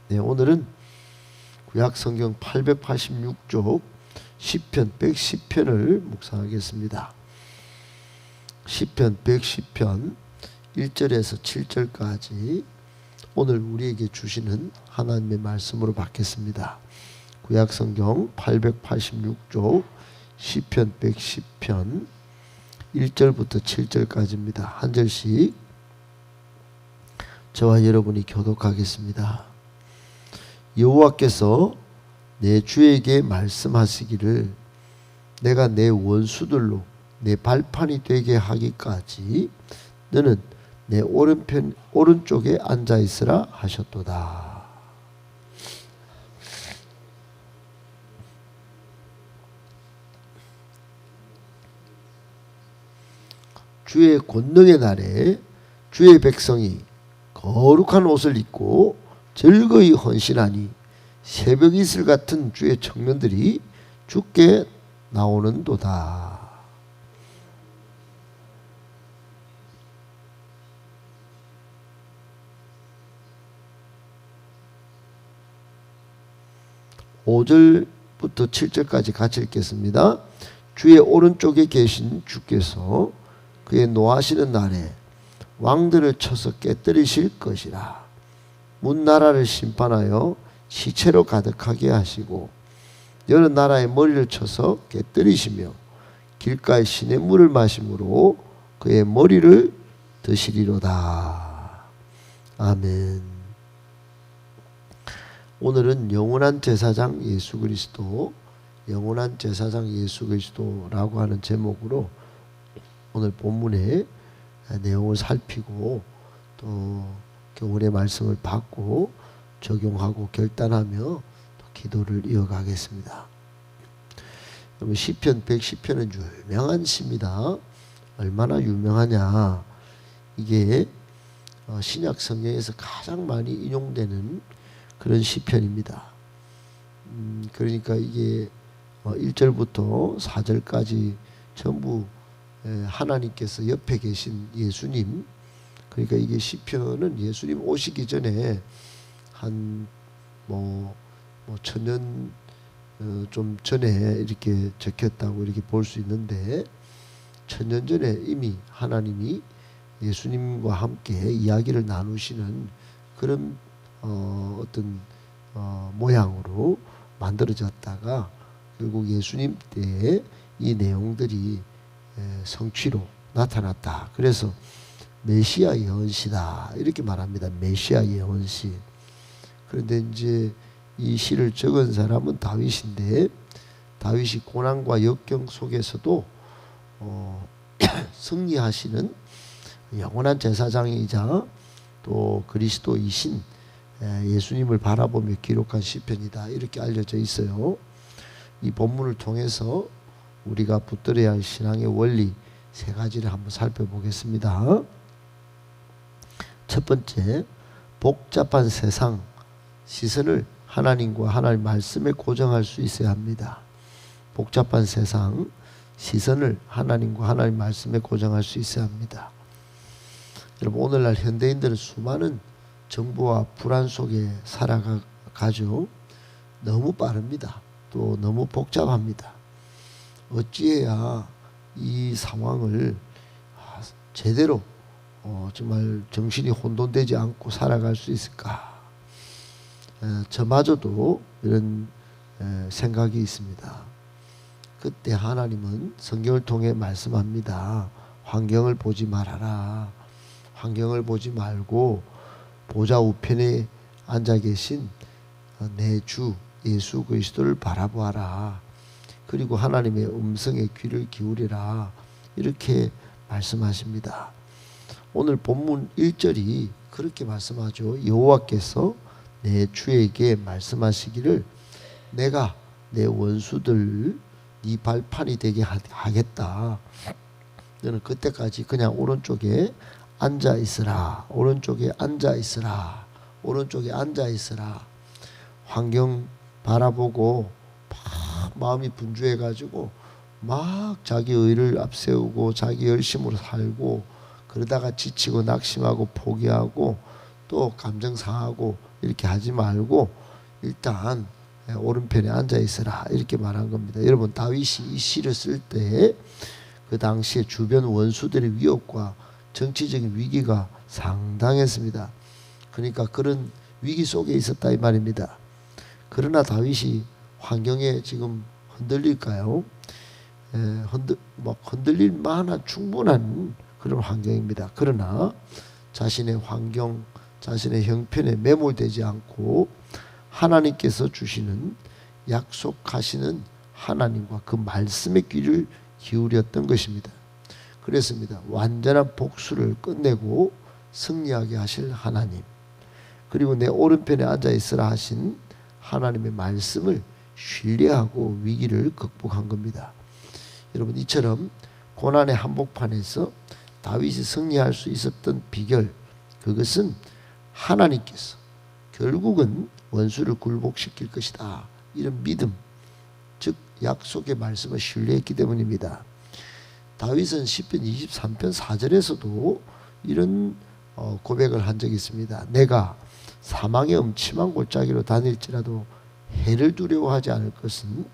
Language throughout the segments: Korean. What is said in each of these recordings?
네, 오늘은 구약 성경 886쪽 시편 110편을 묵상하겠습니다. 시편 110편 1절에서 7절까지 오늘 우리에게 주시는 하나님의 말씀으로 받겠습니다. 구약 성경 886쪽 시편 110편 1절부터 7절까지입니다. 한 절씩 저와 여러분이 교독하겠습니다. 여호와께서 내 주에게 말씀하시기를 내가 내 원수들로 내 발판이 되게 하기까지 너는 내 오른쪽에 앉아 있으라 하셨도다. 주의 권능의 날에 주의 백성이 거룩한 옷을 입고 즐거이 헌신하니 새벽 이슬 같은 주의 청년들이 주께 나오는도다. (5절부터) (7절까지) 같이 읽겠습니다. 주의 오른쪽에 계신 주께서 그의 노하시는 날에 왕들을 쳐서 깨뜨리실 것이라. 문나라를 심판하여 시체로 가득하게 하시고 여러 나라의 머리를 쳐서 깨뜨리시며 길가의 시냇물을 마심으로 그의 머리를 드시리로다. 아멘. 오늘은 영원한 제사장 예수 그리스도, 영원한 제사장 예수 그리스도라고 하는 제목으로 오늘 본문의 내용을 살피고 또 교훈의 말씀을 받고 적용하고 결단하며 또 기도를 이어가겠습니다. 그러면 시편 110편은 유명한 시입니다. 얼마나 유명하냐, 이게 신약 성경에서 가장 많이 인용되는 그런 시편입니다. 그러니까 이게 1절부터 4절까지 전부 하나님께서 옆에 계신 예수님, 그러니까 이게 시편은 예수님 오시기 전에 한 천년 좀 전에 이렇게 적혔다고 이렇게 볼 수 있는데, 천년 전에 이미 하나님이 예수님과 함께 이야기를 나누시는 그런 어떤 모양으로 만들어졌다가 결국 예수님 때에 이 내용들이 성취로 나타났다. 그래서 메시아 예언시다 이렇게 말합니다. 메시아 예언시. 그런데 이제 이 시를 적은 사람은 다윗인데, 다윗이 고난과 역경 속에서도 승리하시는 영원한 제사장이자 또 그리스도이신 예수님을 바라보며 기록한 시편이다 이렇게 알려져 있어요. 이 본문을 통해서 우리가 붙들어야 할 신앙의 원리 세 가지를 한번 살펴보겠습니다. 첫 번째, 복잡한 세상 시선을 하나님과 하나님 말씀에 고정할 수 있어야 합니다. 복잡한 세상 시선을 하나님과 하나님 말씀에 고정할 수 있어야 합니다. 여러분, 오늘날 현대인들은 수많은 정보와 불안 속에 살아가죠. 너무 빠릅니다. 또 너무 복잡합니다. 어찌해야 이 상황을 제대로 정말 정신이 혼돈되지 않고 살아갈 수 있을까? 저마저도 이런 생각이 있습니다. 그때 하나님은 성경을 통해 말씀합니다. 환경을 보지 말아라. 환경을 보지 말고 보좌 우편에 앉아 계신 내 주 예수 그리스도를 바라보아라. 그리고 하나님의 음성에 귀를 기울이라. 이렇게 말씀하십니다. 오늘 본문 1절이 그렇게 말씀하죠. 여호와께서 내 주에게 말씀하시기를 내가 내 원수들 네 발판이 되게 하겠다. 너는 그때까지 그냥 오른쪽에 앉아 있으라. 오른쪽에 앉아 있으라. 오른쪽에 앉아 있으라. 환경 바라보고 막 마음이 분주해 가지고 막 자기 의를 앞세우고 자기 열심으로 살고 그러다가 지치고 낙심하고 포기하고 또 감정 상하고 이렇게 하지 말고 일단 오른편에 앉아 있어라 이렇게 말한 겁니다. 여러분 다윗이 이 시를 쓸 때 그 당시에 주변 원수들의 위협과 정치적인 위기가 상당했습니다. 그러니까 그런 위기 속에 있었다 이 말입니다. 그러나 다윗이 환경에 지금 흔들릴까요? 흔들릴 만한 충분한 그런 환경입니다. 그러나 자신의 환경, 자신의 형편에 매몰되지 않고 하나님께서 주시는 약속하시는 하나님과 그 말씀의 귀를 기울였던 것입니다. 그랬습니다. 완전한 복수를 끝내고 승리하게 하실 하나님, 그리고 내 오른편에 앉아 있으라 하신 하나님의 말씀을 신뢰하고 위기를 극복한 겁니다. 여러분 이처럼 고난의 한복판에서 다윗이 승리할 수 있었던 비결, 그것은 하나님께서 결국은 원수를 굴복시킬 것이다, 이런 믿음, 즉 약속의 말씀을 신뢰했기 때문입니다. 다윗은 시편 23편 4절에서도 이런 고백을 한 적이 있습니다. 내가 사망의 음침한 골짜기로 다닐지라도 해를 두려워하지 않을 것은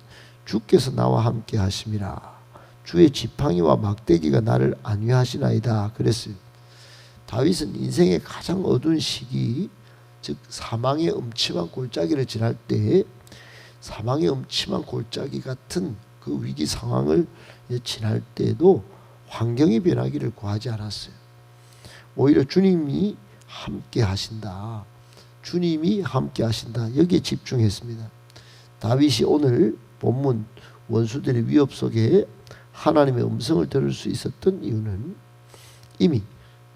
주께서 나와 함께 하심이라. 주의 지팡이와 막대기가 나를 안위하시나이다 그랬어요. 다윗은 인생의 가장 어두운 시기, 즉 사망의 음침한 골짜기를 지날 때 사망의 음침한 골짜기 같은 그 위기 상황을 지날 때에도 환경이 변하기를 구하지 않았어요. 오히려 주님이 함께 하신다, 주님이 함께 하신다, 여기에 집중했습니다. 다윗이 오늘 본문 원수들의 위협 속에 하나님의 음성을 들을 수 있었던 이유는 이미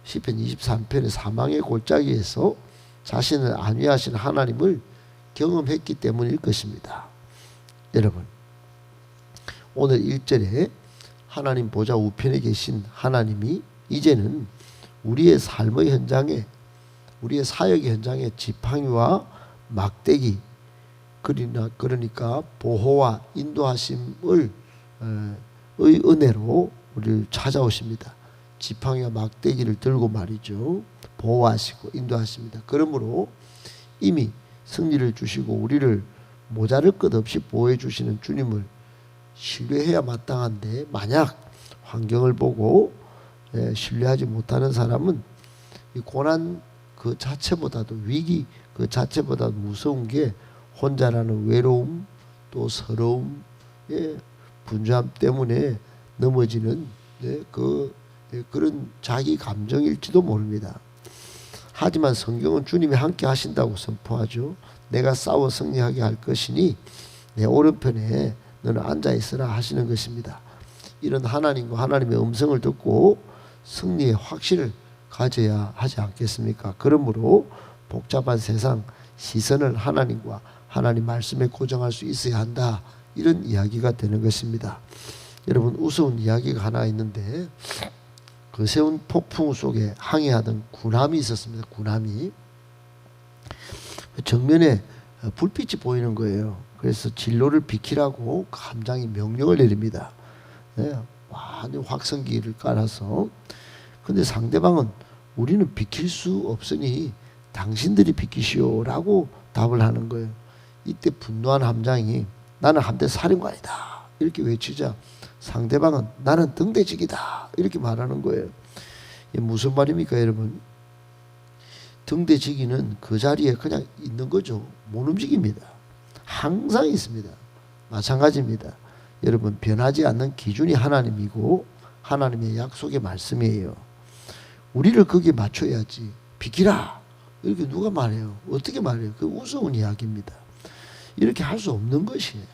시편 23편의 사망의 골짜기에서 자신을 안위하신 하나님을 경험했기 때문일 것입니다. 여러분 오늘 1절에 하나님 보좌 우편에 계신 하나님이 이제는 우리의 삶의 현장에, 우리의 사역의 현장에 지팡이와 막대기, 그러니까 보호와 인도하심을 의 은혜로 우리를 찾아오십니다. 지팡이와 막대기를 들고 말이죠. 보호하시고 인도하십니다. 그러므로 이미 승리를 주시고 우리를 모자랄 것 없이 보호해 주시는 주님을 신뢰해야 마땅한데, 만약 환경을 보고 신뢰하지 못하는 사람은 이 고난 그 자체보다도, 위기 그 자체보다도 무서운 게 혼자라는 외로움, 또 서러움, 분주함 때문에 넘어지는 그런 자기 감정일지도 모릅니다. 하지만 성경은 주님이 함께 하신다고 선포하죠. 내가 싸워 승리하게 할 것이니 내 오른편에 너는 앉아 있으라 하시는 것입니다. 이런 하나님과 하나님의 음성을 듣고 승리의 확신을 가져야 하지 않겠습니까? 그러므로 복잡한 세상 시선을 하나님과 하나님 말씀에 고정할 수 있어야 한다, 이런 이야기가 되는 것입니다. 여러분 우스운 이야기가 하나 있는데, 거세운 폭풍 속에 항해하던 군함이 있었습니다. 군함이 정면에 불빛이 보이는 거예요. 그래서 진로를 비키라고 함장이 명령을 내립니다. 완전 확성기를 깔아서. 근데 상대방은 우리는 비킬 수 없으니 당신들이 비키시오라고 답을 하는 거예요. 이때 분노한 함장이 나는 함대 사령관이다 이렇게 외치자 상대방은 나는 등대직이다 이렇게 말하는 거예요. 이게 무슨 말입니까 여러분? 등대직이는 그 자리에 그냥 있는 거죠. 못 움직입니다. 항상 있습니다. 마찬가지입니다. 여러분 변하지 않는 기준이 하나님이고 하나님의 약속의 말씀이에요. 우리를 거기에 맞춰야지. 비키라 이렇게 누가 말해요? 어떻게 말해요? 그 우스운 이야기입니다. 이렇게 할 수 없는 것이에요.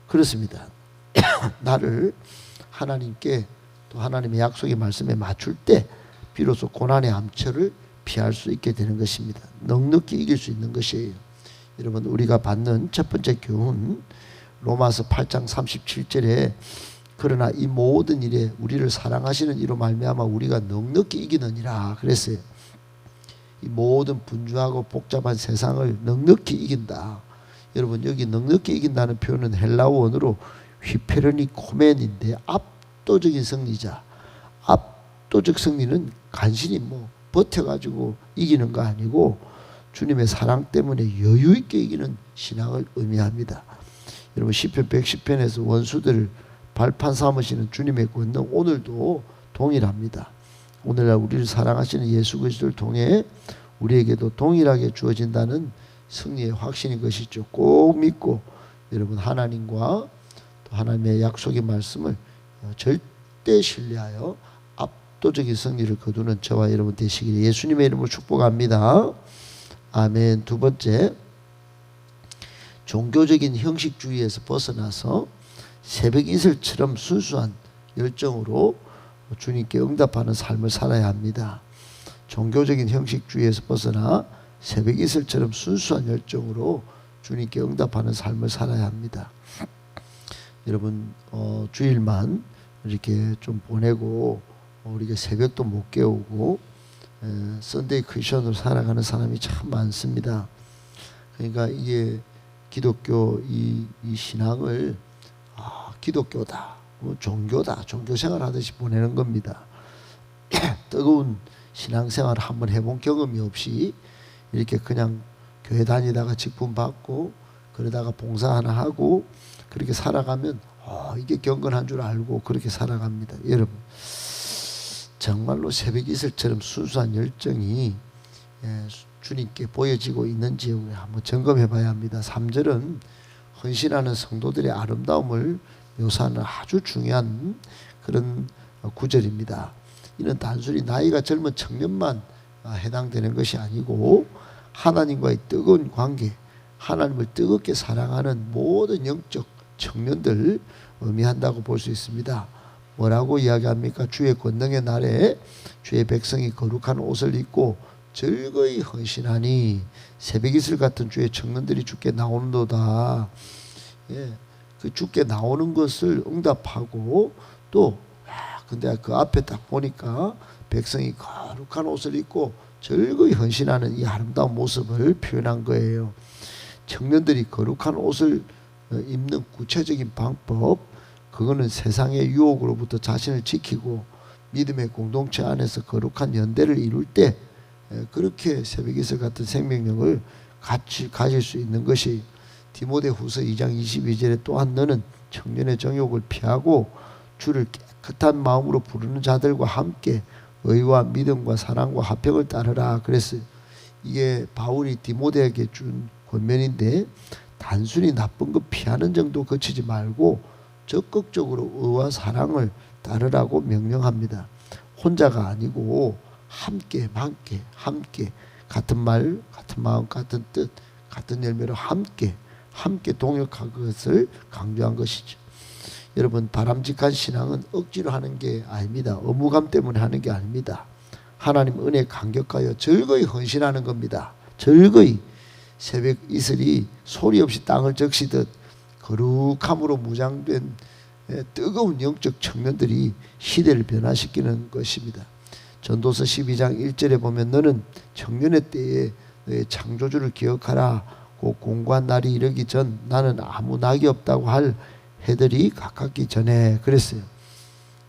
그렇습니다. 나를 하나님께 또 하나님의 약속의 말씀에 맞출 때 비로소 고난의 암초를 피할 수 있게 되는 것입니다. 넉넉히 이길 수 있는 것이에요. 여러분 우리가 받는 첫 번째 교훈, 로마서 8장 37절에 그러나 이 모든 일에 우리를 사랑하시는 이로 말미암아 우리가 넉넉히 이기느니라 그랬어요. 이 모든 분주하고 복잡한 세상을 넉넉히 이긴다. 여러분 여기 넉넉히 이긴다는 표현은 헬라어 원어로 휘페르니코멘인데 압도적인 승리자, 압도적 승리는 간신히 버텨가지고 이기는 거 아니고 주님의 사랑 때문에 여유 있게 이기는 신앙을 의미합니다. 여러분 시편 110편에서 원수들을 발판 삼으시는 주님의 권능 오늘도 동일합니다. 오늘날 우리를 사랑하시는 예수 그리스도를 통해 우리에게도 동일하게 주어진다는 승리의 확신인 것이죠. 꼭 믿고 여러분 하나님과 또 하나님의 약속의 말씀을 절대 신뢰하여 압도적인 승리를 거두는 저와 여러분 되시기를 예수님의 이름으로 축복합니다. 아멘. 두 번째, 종교적인 형식주의에서 벗어나서 새벽 이슬처럼 순수한 열정으로 주님께 응답하는 삶을 살아야 합니다. 종교적인 형식주의에서 벗어나 새벽 이슬처럼 순수한 열정으로 주님께 응답하는 삶을 살아야 합니다. 여러분 주일만 이렇게 좀 보내고 우리가 새벽도 못 깨우고 선데이 크리스천으로 살아가는 사람이 참 많습니다. 그러니까 이게 기독교 이 신앙을 기독교다, 종교다, 종교생활 하듯이 보내는 겁니다. 뜨거운 신앙생활을 한번 해본 경험이 없이 이렇게 그냥 교회 다니다가 직분 받고 그러다가 봉사 하나 하고 그렇게 살아가면 이게 경건한 줄 알고 그렇게 살아갑니다. 여러분 정말로 새벽 이슬처럼 순수한 열정이 주님께 보여지고 있는지 한번 점검해 봐야 합니다. 3절은 헌신하는 성도들의 아름다움을 묘사하는 아주 중요한 그런 구절입니다. 이는 단순히 나이가 젊은 청년만 해당되는 것이 아니고 하나님과의 뜨거운 관계, 하나님을 뜨겁게 사랑하는 모든 영적 청년들 의미한다고 볼 수 있습니다. 뭐라고 이야기합니까? 주의 권능의 날에 주의 백성이 거룩한 옷을 입고 즐거이 헌신하니 새벽 이슬 같은 주의 청년들이 주께 나오는도다. 그 주께 나오는 것을 응답하고 또 근데 그 앞에 딱 보니까 백성이 거룩한 옷을 입고 즐거이 헌신하는 이 아름다운 모습을 표현한 거예요. 청년들이 거룩한 옷을 입는 구체적인 방법, 그거는 세상의 유혹으로부터 자신을 지키고 믿음의 공동체 안에서 거룩한 연대를 이룰 때 그렇게 새벽 이슬 같은 생명력을 같이 가질 수 있는 것이 디모데후서 2장 22절에 또한 너는 청년의 정욕을 피하고 주를 깨끗한 마음으로 부르는 자들과 함께 의와 믿음과 사랑과 화평을 따르라 그랬어요. 이게 바울이 디모데에게 준 권면인데 단순히 나쁜 것 피하는 정도 그치지 말고 적극적으로 의와 사랑을 따르라고 명령합니다. 혼자가 아니고 함께 같은 말, 같은 마음, 같은 뜻, 같은 열매로 함께 동역할 것을 강조한 것이죠. 여러분 바람직한 신앙은 억지로 하는 게 아닙니다. 의무감 때문에 하는 게 아닙니다. 하나님 은혜에 감격하여 즐거이 헌신하는 겁니다. 즐거이 새벽 이슬이 소리 없이 땅을 적시듯 거룩함으로 무장된 뜨거운 영적 청년들이 시대를 변화시키는 것입니다. 전도서 12장 1절에 보면 너는 청년의 때에 너의 창조주를 기억하라. 그 공고한 날이 이르기 전 나는 아무 낙이 없다고 할 해들이 가깝기 전에 그랬어요.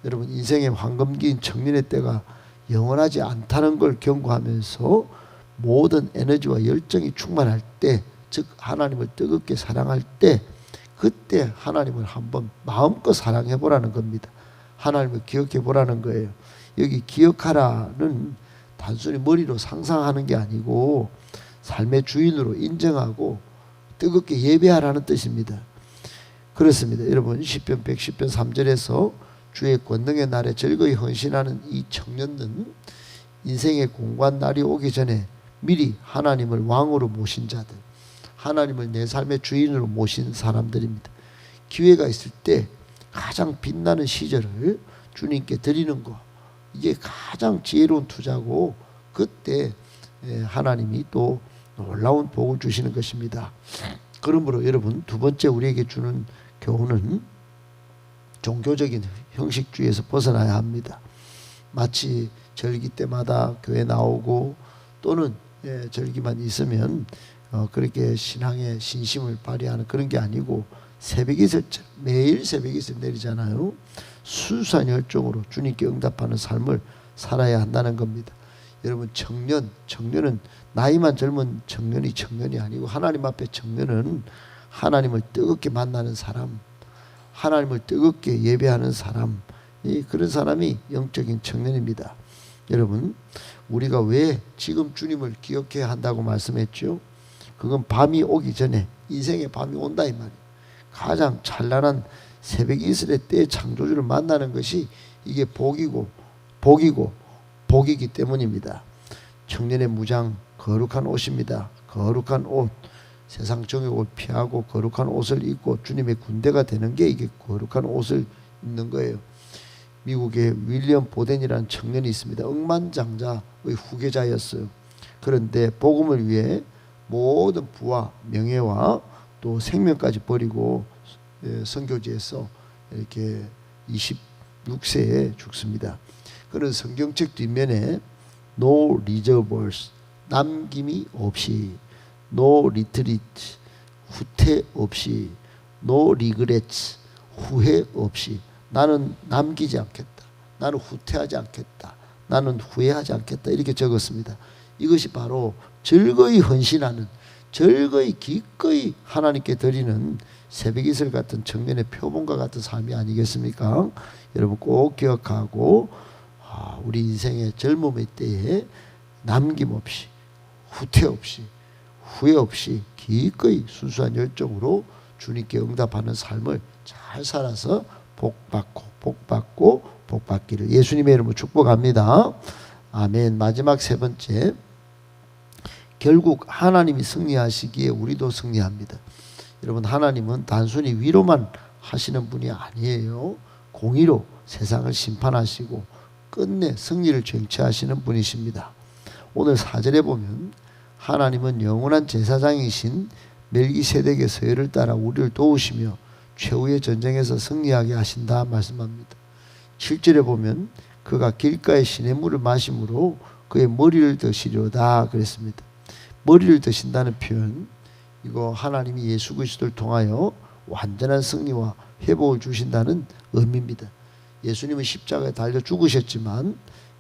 여러분 인생의 황금기인 청년의 때가 영원하지 않다는 걸 경고하면서 모든 에너지와 열정이 충만할 때, 즉 하나님을 뜨겁게 사랑할 때 그때 하나님을 한번 마음껏 사랑해 보라는 겁니다. 하나님을 기억해 보라는 거예요. 여기 기억하라는 단순히 머리로 상상하는 게 아니고 삶의 주인으로 인정하고 뜨겁게 예배하라는 뜻입니다. 그렇습니다. 여러분 시편 110편 3절에서 주의 권능의 날에 즐거이 헌신하는 이 청년은 인생의 공고한 날이 오기 전에 미리 하나님을 왕으로 모신 자들, 하나님을 내 삶의 주인으로 모신 사람들입니다. 기회가 있을 때 가장 빛나는 시절을 주님께 드리는 것, 이게 가장 지혜로운 투자고 그때 하나님이 또 놀라운 복을 주시는 것입니다. 그러므로 여러분 두 번째 우리에게 주는 교훈은 종교적인 형식주의에서 벗어나야 합니다. 마치 절기 때마다 교회 나오고 또는 절기만 있으면 그렇게 신앙의 신심을 발휘하는 그런 게 아니고 새벽 이슬 매일 새벽 이슬 내리잖아요. 순수한 열정으로 주님께 응답하는 삶을 살아야 한다는 겁니다. 여러분 청년은 나이만 젊은 청년이 아니고 하나님 앞에 청년은 하나님을 뜨겁게 만나는 사람, 하나님을 뜨겁게 예배하는 사람, 그런 사람이 영적인 청년입니다. 여러분, 우리가 왜 지금 주님을 기억해야 한다고 말씀했죠? 그건 밤이 오기 전에, 인생의 밤이 온다 이 말이에요. 가장 찬란한 새벽 이슬의 때 창조주를 만나는 것이 이게 복이기 때문입니다. 청년의 무장, 거룩한 옷입니다. 거룩한 옷, 세상 정욕을 피하고 거룩한 옷을 입고 주님의 군대가 되는 게 이게 거룩한 옷을 입는 거예요. 미국에 윌리엄 보덴이라는 청년이 있습니다. 억만장자의 후계자였어요. 그런데 복음을 위해 모든 부와 명예와 또 생명까지 버리고 선교지에서 이렇게 26세에 죽습니다. 그런 성경책 뒷면에 No reserves, 남김이 없이, No retreat, 후퇴 없이, No regrets, 후회 없이, 나는 남기지 않겠다, 나는 후퇴하지 않겠다, 나는 후회하지 않겠다, 이렇게 적었습니다. 이것이 바로 즐거이 헌신하는, 즐거이 기꺼이 하나님께 드리는 새벽이슬 같은 청년의 표본과 같은 삶이 아니겠습니까? 여러분 꼭 기억하고, 우리 인생의 젊음의 때에 남김없이, 후퇴 없이, 후회 없이 기꺼이 순수한 열정으로 주님께 응답하는 삶을 잘 살아서 복받고 복받기를 예수님의 이름으로 축복합니다. 아멘. 마지막 세 번째, 결국 하나님이 승리하시기에 우리도 승리합니다. 여러분, 하나님은 단순히 위로만 하시는 분이 아니에요. 공의로 세상을 심판하시고 끝내 승리를 쟁취하시는 분이십니다. 오늘 4절에 보면 하나님은 영원한 제사장이신 멜기세덱의 서열을 따라 우리를 도우시며 최후의 전쟁에서 승리하게 하신다 말씀합니다. 7절에 보면 그가 길가의 시냇물을 마심으로 그의 머리를 드시려다 그랬습니다. 머리를 드신다는 표현, 이거 하나님이 예수 그리스도를 통하여 완전한 승리와 회복을 주신다는 의미입니다. 예수님은 십자가에 달려 죽으셨지만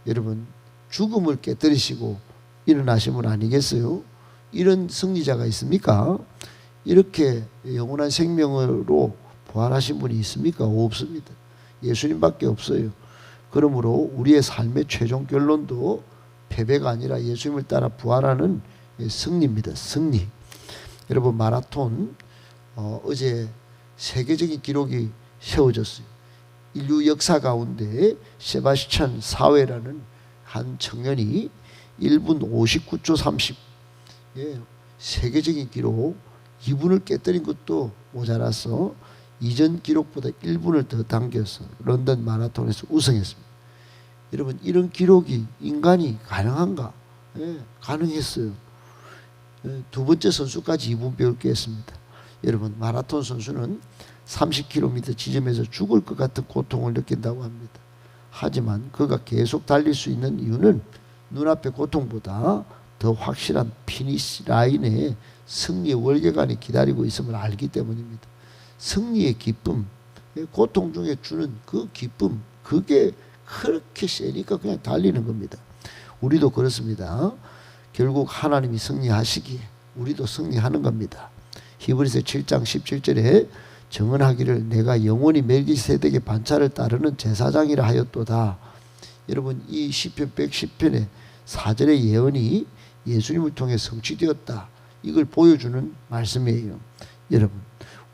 여러분 죽음을 깨뜨리시고 일어나신 분 아니겠어요? 이런 승리자가 있습니까? 이렇게 영원한 생명으로 부활하신 분이 있습니까? 없습니다. 예수님밖에 없어요. 그러므로 우리의 삶의 최종 결론도 패배가 아니라 예수님을 따라 부활하는 승리입니다. 승리. 여러분 마라톤 어제 세계적인 기록이 세워졌어요. 인류 역사 가운데 세바스찬 사웨라는 한 청년이 1분 59초 30, 세계적인 기록 2분을 깨뜨린 것도 모자라서 이전 기록보다 1분을 더 당겨서 런던 마라톤에서 우승했습니다. 여러분 이런 기록이 인간이 가능한가? 가능했어요. 두 번째 선수까지 2분 배울 게 있습니다. 여러분 마라톤 선수는 30km 지점에서 죽을 것 같은 고통을 느낀다고 합니다. 하지만 그가 계속 달릴 수 있는 이유는 눈앞의 고통보다 더 확실한 피니시 라인에 승리의 월계관이 기다리고 있음을 알기 때문입니다. 승리의 기쁨, 고통 중에 주는 그 기쁨, 그게 그렇게 세니까 그냥 달리는 겁니다. 우리도 그렇습니다. 결국 하나님이 승리하시기에 우리도 승리하는 겁니다. 히브리서 7장 17절에 정언하기를 내가 영원히 멜기세덱의 반차를 따르는 제사장이라 하였도다. 여러분 이 시편 110편의 4절의 예언이 예수님을 통해 성취되었다. 이걸 보여주는 말씀이에요. 여러분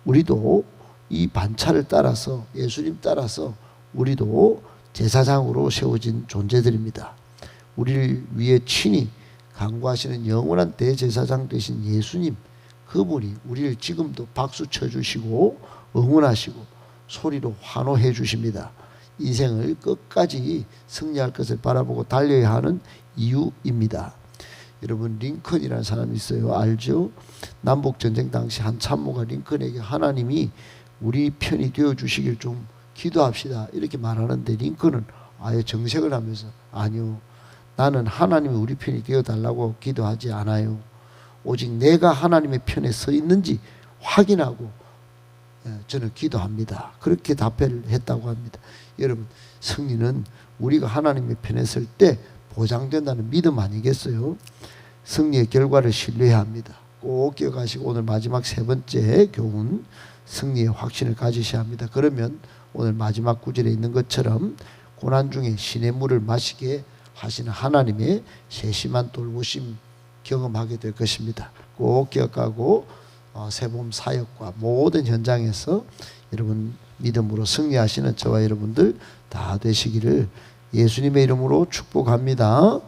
우리도 이 반차를 따라서 예수님 따라서 우리도 제사장으로 세워진 존재들입니다. 우리를 위해 친히 간구하시는 영원한 대제사장 되신 예수님, 그분이 우리를 지금도 박수 쳐주시고 응원하시고 소리로 환호해 주십니다. 인생을 끝까지 승리할 것을 바라보고 달려야 하는 이유입니다. 여러분 링컨이라는 사람이 있어요. 알죠? 남북전쟁 당시 한 참모가 링컨에게 하나님이 우리 편이 되어주시길 좀 기도합시다 이렇게 말하는데 링컨은 아예 정색을 하면서 아니요, 나는 하나님이 우리 편이 되어달라고 기도하지 않아요. 오직 내가 하나님의 편에 서 있는지 확인하고 저는 기도합니다. 그렇게 답변을 했다고 합니다. 여러분 승리는 우리가 하나님의 편에 설 때 보장된다는 믿음 아니겠어요? 승리의 결과를 신뢰해야 합니다. 꼭 기억하시고 오늘 마지막 세 번째 교훈, 승리의 확신을 가지셔야 합니다. 그러면 오늘 마지막 구절에 있는 것처럼 고난 중에 신의 물을 마시게 하시는 하나님의 세심한 돌보심 경험하게 될 것입니다. 꼭 기억하고 세봄 사역과 모든 현장에서 여러분 믿음으로 승리하시는 저와 여러분들 다 되시기를 예수님의 이름으로 축복합니다.